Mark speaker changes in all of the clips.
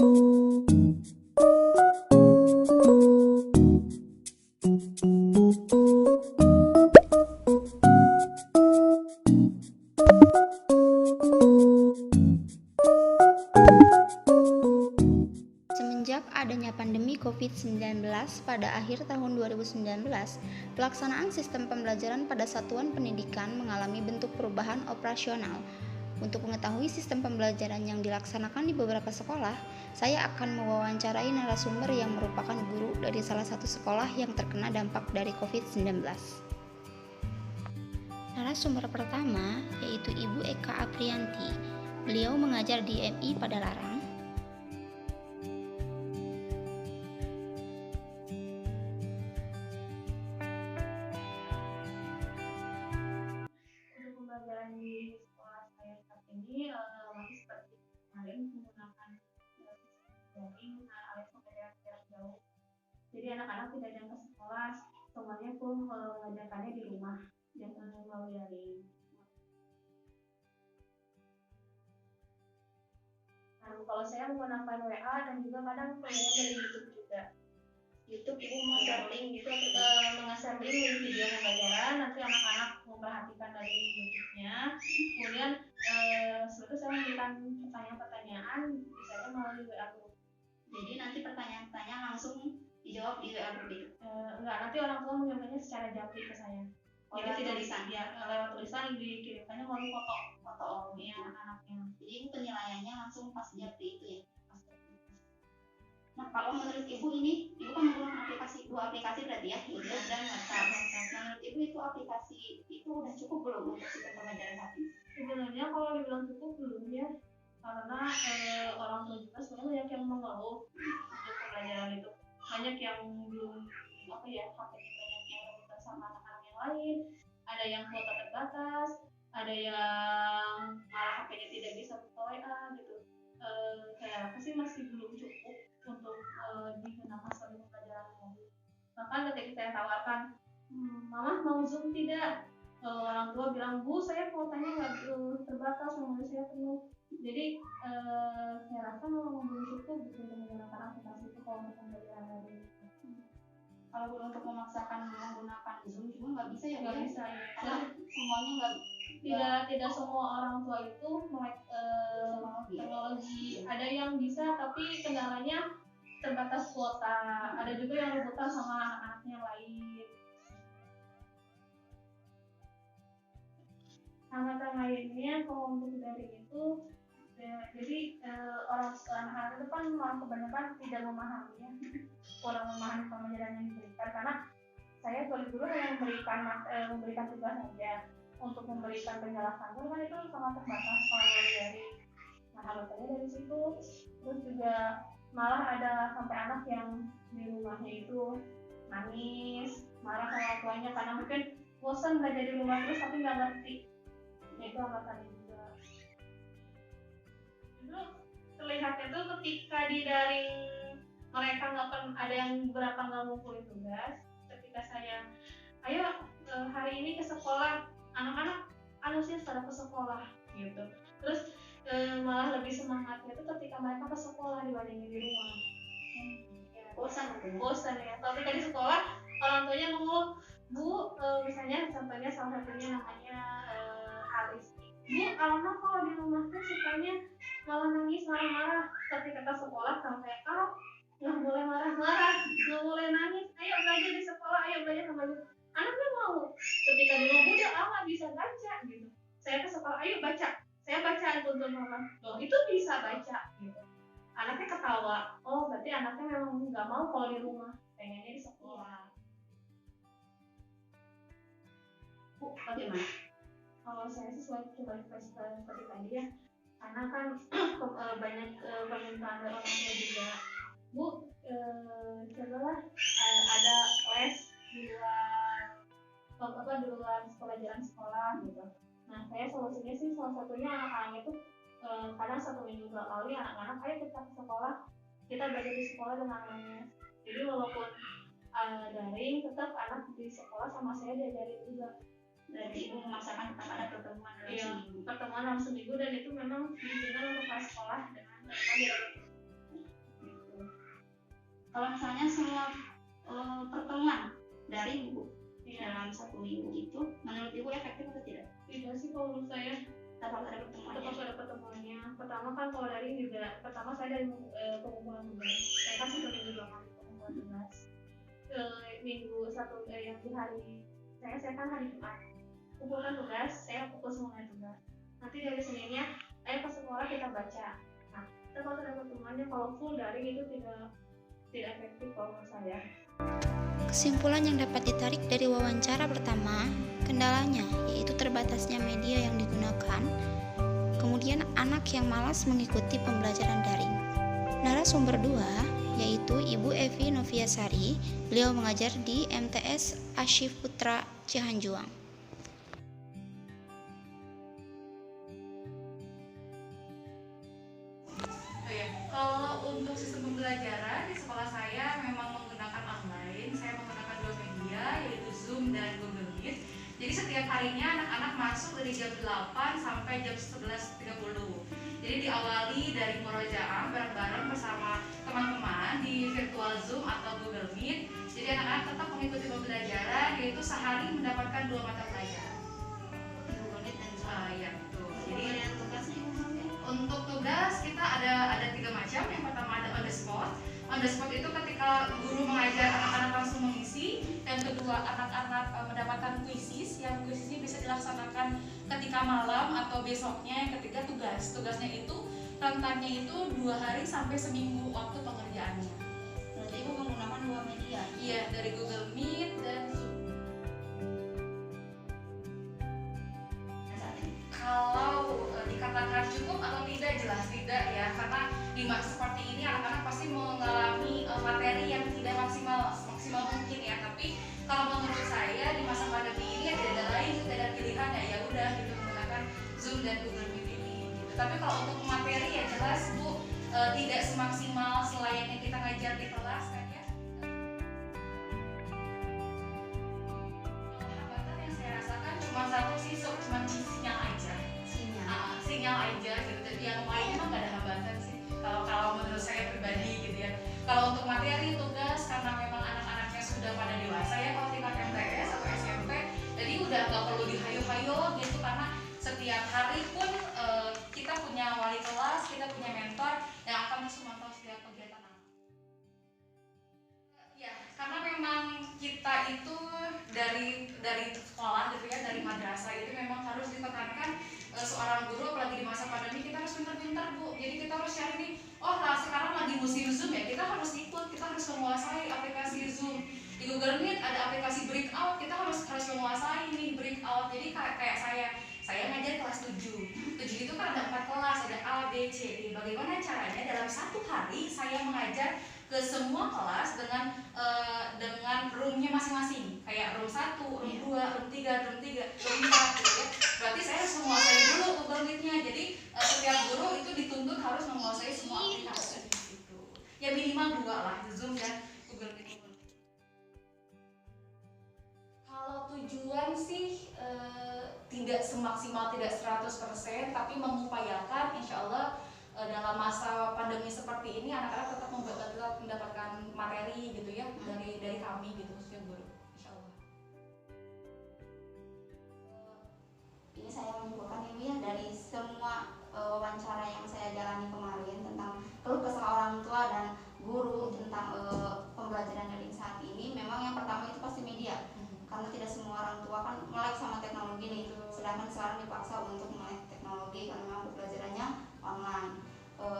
Speaker 1: Semenjak adanya pandemi COVID-19 pada akhir tahun 2019, pelaksanaan sistem pembelajaran pada satuan pendidikan mengalami bentuk perubahan operasional. Untuk mengetahui sistem pembelajaran yang dilaksanakan di beberapa sekolah, saya akan mewawancarai narasumber yang merupakan guru dari salah satu sekolah yang terkena dampak dari COVID-19. Narasumber pertama yaitu Ibu Eka Aprianti. Beliau mengajar di MI Padalarang.
Speaker 2: Pembelajaran di sekolah saya saat ini masih seperti kemarin menggunakan daring alias pembelajaran jarak jauh. Jadi anak-anak tidak datang ke sekolah, semuanya pun mengajarkannya di rumah dan melalui daring. Nah, kalau saya menggunakan WA dan juga kadang pembelajaran dari YouTube juga. YouTube ibu mengasah link video pembelajaran, nanti anak-anak memperhatikan dari YouTube-nya. Kemudian setelah itu saya memberikan pertanyaan-pertanyaan, misalnya melalui WA group.
Speaker 1: Jadi nanti pertanyaan-pertanyaan langsung dijawab di WA group itu?
Speaker 2: Enggak, nanti orang tua mengirimkannya secara japri ke saya.
Speaker 1: Jadi tidak lisan?
Speaker 2: Ya, lewat tulisan dikirimkannya melalui foto anak-anaknya.
Speaker 1: Jadi penilaiannya langsung pas japri itu ya? Nah, kalau menurut Ibu ini, Ibu kan menggunakan dua aplikasi berarti ya, YouTube dan WhatsApp. Menurut Ibu itu aplikasi itu udah cukup belum untuk sistem pembelajaran saat ini?
Speaker 2: Sebenarnya kalau dibilang cukup belum ya, karena orang tua juga sebenarnya banyak yang mengeluh untuk pembelajaran itu, banyak yang belum HP-nya banyak yang rebutan sama anak-anak yang lain, ada yang kuota terbatas, ada yang malah HP-nya tidak bisa buka WA gitu. Kayak apa sih masih belum cukup untuk digunakan sebagai pembelajaran lagi. Bahkan ketika saya tawarkan, Mama mau Zoom tidak? Orang tua bilang, Bu, saya kuotanya nggak terbatas, memori saya penuh. Jadi saya rasa memang belum cukup untuk menggunakan aplikasi itu kalau untuk pembelajaran lagi.
Speaker 1: Kalau untuk memaksakan menggunakan Zoom juga nggak bisa ya?
Speaker 2: Nggak bisa ya.
Speaker 1: Karena semuanya
Speaker 2: tidak semua orang tua itu melek teknologi. Ada yang bisa tapi kendalanya terbatas kuota. Ada juga yang rebutan sama anak-anaknya lain. Hambatan lainnya kalau untuk daring itu jadi anak-anak itu kan kebanyakan tidak memahami ya, kurang memahami pembelajaran yang diberikan, karena saya sebagai guru hanya memberikan tugas saja. Untuk memberikan penjelasan itu kan itu sangat terbatas kalau dari hambatannya dari situ. Terus juga malah ada sampai anak yang di rumahnya itu nangis, marah sama tuanya karena mungkin bosan belajar di rumah terus tapi nggak ngerti. Itu hambatannya juga. Itu terlihatnya tuh ketika di daring mereka ada yang beberapa nggak ngumpulin tugas. Ketika saya, ayo hari ini ke sekolah, anak-anak anusnya pada ke sekolah gitu. Terus malah lebih semangatnya itu ketika mereka ke sekolah dibandingin di rumah. Bosan ya. Tapi di sekolah orang tuanya mengeluh, Bu, misalnya contohnya salah satunya namanya Alis. Bu, Alma kalau di rumah tuh sukanya malah nangis, marah-marah. Ketika ke sekolah sampai kalau nggak boleh marah-marah, nggak boleh nangis. Ayo belajar di sekolah, ayo belajar sama ibu. Anaknya mau. Ketika di rumah udah nggak bisa baca gitu. Saya ke sekolah, ayo baca. Saya baca tuntun mama. Loh, itu bisa baca gitu. Anaknya ketawa. Oh, berarti anaknya memang nggak mau kalau di rumah, pengennya di sekolah. Bu, bagaimana? Kalau saya sih coba seperti tadi ya, karena kan banyak permintaan dari orang tua juga. Bu, cobalah ada les di luar pelajaran sekolah gitu. Nah, saya solusinya sih salah satunya anak-anak itu kadang 1 minggu 2 kali anak-anak ayo kita ke sekolah, kita belajar di sekolah dengan les. Jadi walaupun daring, tetap anak di sekolah sama saya diajarin juga.
Speaker 1: Berarti Ibu memaksakan tetap ada pertemuan dalam seminggu.
Speaker 2: Pertemuan dalam seminggu, dan itu memang diizinkan untuk kelas sekolah dengan
Speaker 1: Kalau misalnya semua pertemuan daring Bu dalam 1 minggu itu, menurut Ibu efektif atau tidak?
Speaker 2: Tidak sih, kalau menurut saya
Speaker 1: Tetap ada pertemuan.
Speaker 2: tetap ada pertemuannya. Pertama kan kalau daring juga, pertama saya dari pengumpulan tugas. Saya kan 1 minggu 2 kali pengumpulan tugas. Minggu satu yang di hari saya kan hari Jumat kumpulkan tugas, saya fokus mengenai tugas. Nanti dari Seninnya ayo ke sekolah kita baca. Nah, kita kalau ada pertemuannya, kalau full daring itu tidak efektif kalau menurut saya.
Speaker 1: Kesimpulan yang dapat ditarik dari wawancara pertama, kendalanya yaitu terbatasnya media yang digunakan, kemudian anak yang malas mengikuti pembelajaran daring. Narasumber 2 yaitu Ibu Evi Noviasari, beliau mengajar di MTS Asyif Putra Cihanjuang.
Speaker 3: Kalau untuk sistem pembelajaran di sekolah saya memang menggunakan online. Saya menggunakan 2 media, yaitu Zoom dan Google Meet. Jadi setiap harinya anak-anak masuk dari jam 8 sampai jam 11.30. Jadi diawali dari murojaah bareng-bareng bersama teman-teman di virtual Zoom atau Google Meet. Jadi anak-anak tetap mengikuti pembelajaran, yaitu sehari mendapatkan 2 mata pelajaran.
Speaker 1: Google Meet dan Zoom.
Speaker 3: Ya betul. Jadi
Speaker 1: Kemudian tugasnya
Speaker 3: untuk tugas kita ada 3 macam. Yang pertama ada on the spot. On the spot itu ketika guru mengajar anak-anak langsung mengisi. Yang kedua anak-anak mendapatkan kuisis. Yang kuisis ini bisa dilaksanakan ketika malam atau besoknya. Yang ketiga tugas. Tugasnya itu rentannya itu 2 hari sampai seminggu waktu pengerjaannya.
Speaker 1: Berarti Ibu menggunakan 2 media.
Speaker 3: Iya, dari Google Meet dan Zoom. Kalau dikatakan cukup atau tidak, jelas tidak ya, karena di masa seperti ini anak-anak pasti mengalami materi yang tidak maksimal mungkin ya. Tapi kalau menurut saya di masa pandemi ini ya tidak ada lain, tidak ada pilihan ya udah gitu menggunakan Zoom dan Google Meet ini gitu. Tapi kalau untuk materi ya jelas Bu, tidak semaksimal selayaknya kita ngajar di kelas kan ya. Hambatan yang saya rasakan cuma satu sih, cuma sinyal aja. Sinyal aja gitu. Yang lainnya mah nggak ada hambatan sih. Kalau menurut saya pribadi gitu ya. Kalau untuk materi tugas, karena memang anak-anaknya sudah pada dewasa ya, kalau tingkat MTS atau SMP, jadi udah nggak perlu dihayo-hayo gitu, karena setiap hari pun kita punya wali kelas, kita punya mentor yang akan memantau setiap kegiatan anak. Ya, karena memang kita itu dari sekolah gitu ya, dari madrasah itu memang harus ditekankan seorang guru, apalagi di masa pandemi kita harus pintar-pintar Bu. Jadi kita harus cari nih, sekarang lagi musim Zoom ya, kita harus ikut, kita harus menguasai aplikasi Zoom. Di Google Meet ada aplikasi breakout, kita harus menguasai nih breakout. Jadi kayak saya ngajar kelas 7 itu kan ada 4 kelas, ada A, B, C, D. Bagaimana caranya dalam 1 hari saya mengajar ke semua kelas dengan roomnya masing-masing, kayak room 1, room 2, room 3, room 4 gitu ya. Berarti saya harus menguasai dulu Google Meet-nya. Jadi setiap guru itu dituntut harus menguasai semua aplikasi gitu. Ya minimal 2 lah, Zoom dan Google Meet. Kalau tujuan sih tidak semaksimal, tidak 100%, tapi mengupayakan insya Allah dalam masa pandemi seperti ini anak-anak tetap mendapatkan materi gitu ya dari kami gitu, khususnya guru, insya Allah.
Speaker 1: Ini saya menyimpulkan Ibu ya, dari semua wawancara yang saya jalani kemarin tentang keluh kesah orang tua dan guru tentang pembelajaran daring saat ini, memang yang pertama itu pasti media. Karena tidak semua orang tua kan melek sama teknologi nih, sedangkan sekarang dipaksa untuk melek teknologi karena memang pembelajarannya online.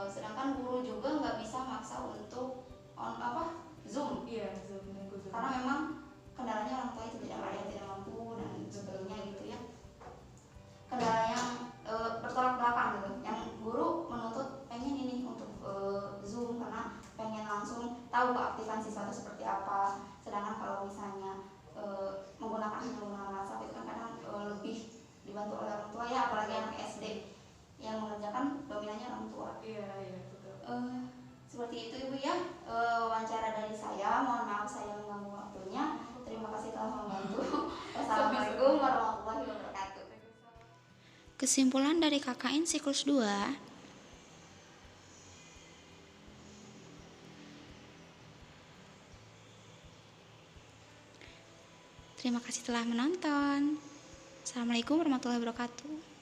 Speaker 1: Sedangkan guru juga nggak bisa maksa untuk Zoom.
Speaker 3: Iya, Zoom dan Google.
Speaker 1: Karena memang kendalanya orang tua itu tidak mampu dan sebagainya gitu ya. Kendala yang bertolak belakang gitu. Yang guru menuntut pengen ini untuk Zoom karena pengen langsung tahu keaktifan siswa itu seperti apa. Sedangkan kalau misalnya menggunakan WhatsApp itu kan kadang lebih dibantu oleh orang tua ya, apalagi anak SD yang mengerjakan dominannya orang tua.
Speaker 3: Iya betul.
Speaker 1: Seperti itu Ibu ya, wawancara dari saya. Mohon maaf saya mengganggu waktunya. Terima kasih telah membantu. Wassalamualaikum warahmatullahi wabarakatuh. Kesimpulan dari KKN siklus 2, Terima kasih telah menonton. Assalamualaikum warahmatullahi wabarakatuh.